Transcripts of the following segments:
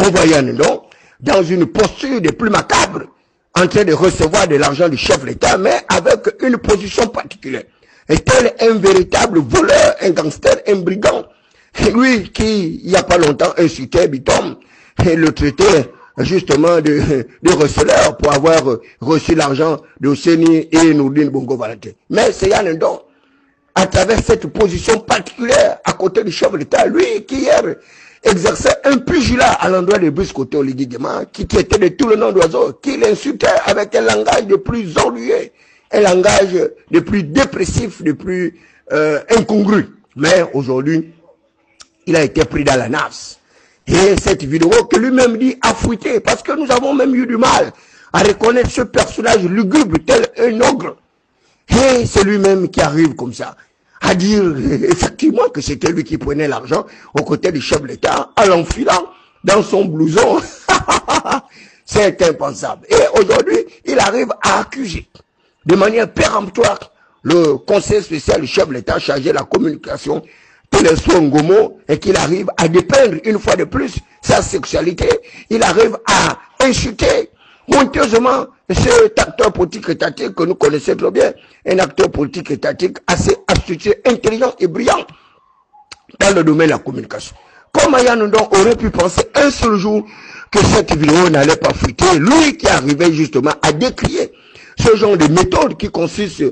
on voyait Nandon dans une posture des plus macabres, en train de recevoir de l'argent du chef de l'État, mais avec une position particulière. Et tel un véritable voleur, un gangster, un brigand. Et lui qui, il n'y a pas longtemps, insultait Bitom et le traitait justement de receleur pour avoir reçu l'argent de Seni et Nourdine Bongo Valentin. Mais c'est Yann Ndong, à travers cette position particulière à côté du chef de l'État, lui qui hier exerçait un pugilat à l'endroit de Brice Côté Oligui Guéma, qui traitait de tout le nom d'oiseau, qui l'insultait avec un langage de plus ennuyeux, un langage de plus dépressif, de plus incongru. Mais aujourd'hui, il a été pris dans la nasse. Et cette vidéo que lui-même dit a fuité, parce que nous avons même eu du mal à reconnaître ce personnage lugubre tel un ogre. Et c'est lui-même qui arrive comme ça, à dire effectivement que c'était lui qui prenait l'argent aux côtés du chef de l'État, en l'enfilant dans son blouson. C'est impensable. Et aujourd'hui, il arrive à accuser de manière péremptoire le conseil spécial du chef de l'État chargé de la communication, Téléso Ngomo, et qu'il arrive à dépeindre une fois de plus sa sexualité. Il arrive à insulter honteusement cet acteur politique étatique que nous connaissons trop bien, un acteur politique étatique assez astucieux, intelligent et brillant dans le domaine de la communication. Comme Yann Ndong aurait pu penser un seul jour que cette vidéo n'allait pas fuiter, lui qui arrivait justement à décrier ce genre de méthode qui consiste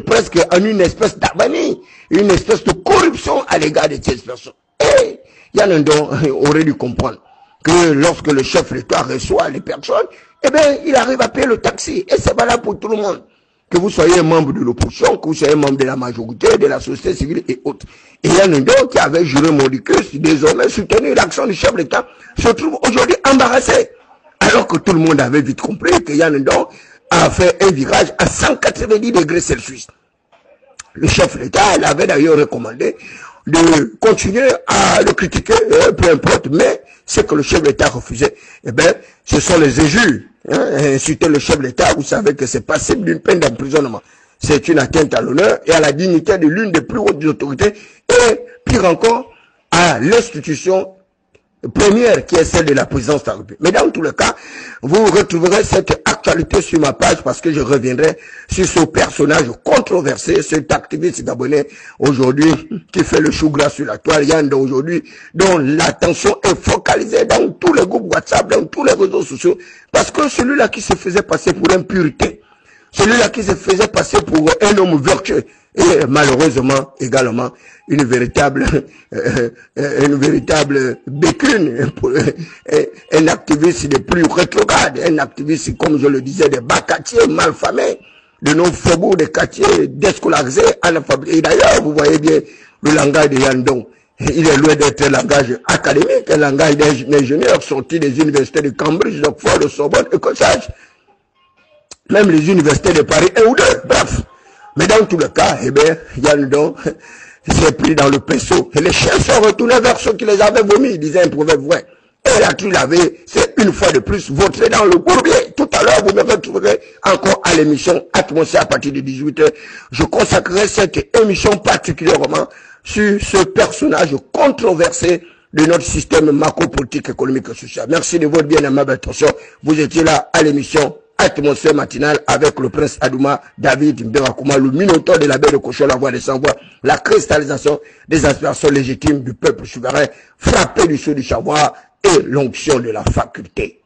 presque en une espèce d'avanie, une espèce de corruption à l'égard de ces personnes. Et Yann Ndong aurait dû comprendre que lorsque le chef de l'État reçoit les personnes, eh bien, il arrive à payer le taxi. Et c'est valable pour tout le monde. Que vous soyez membre de l'opposition, que vous soyez membre de la majorité, de la société civile et autres. Et Yann Ndong, qui avait juré Mordicus, désormais soutenu l'action du chef de l'État, se trouve aujourd'hui embarrassé. Alors que tout le monde avait vite compris que Yann Ndong a fait un virage à 190 degrés Celsius. Le chef de l'État avait d'ailleurs recommandé de continuer à le critiquer, peu importe, mais ce que le chef de l'État refusait, eh bien, ce sont les injures. Insulter le chef de l'État, vous savez que c'est passible d'une peine d'emprisonnement. C'est une atteinte à l'honneur et à la dignité de l'une des plus hautes autorités, et pire encore, à l'institution première qui est celle de la présidence de la République. Mais dans tous les cas, vous retrouverez cette actualité sur ma page parce que je reviendrai sur ce personnage controversé, cet activiste gabonais aujourd'hui qui fait le chou gras sur la toile, Yann d'aujourd'hui, dont l'attention est focalisée dans tous les groupes WhatsApp, dans tous les réseaux sociaux, parce que celui-là qui se faisait passer pour impurité, celui-là qui se faisait passer pour un homme vertueux, et malheureusement également une véritable bécune, un activiste des plus rétrogrades, un activiste, comme je le disais, des bas quartiers malfamés, de nos faubourgs, des quartiers déscolarisés, analphabètes. Et d'ailleurs, vous voyez bien le langage de Yann Ndong. Il est loin d'être un langage académique, un langage d'ingénieur sorti des universités de Cambridge, d'Oxford, de Sorbonne, et que sais-je. Même les universités de Paris, un ou deux, bref. Mais dans tous les cas, eh bien, Yann Ndong s'est pris dans le pinceau. Et les chiens sont retournés vers ceux qui les avaient vomis, disait un proverbe vrai. Et là, tu l'avais, c'est une fois de plus, vautré dans le bourbier. Tout à l'heure, vous me retrouverez encore à l'émission Atmosphère à partir de 18h. Je consacrerai cette émission particulièrement sur ce personnage controversé de notre système macro-politique, économique et social. Merci de votre bien-aimable attention. Vous étiez là à l'émission Atmosphère matinale avec le prince Adouma David Mberakouma, le minotaure de la baie de Cochon, la voix des sans-voix, la cristallisation des aspirations légitimes du peuple souverain, frappé du sceau du savoir et l'onction de la faculté.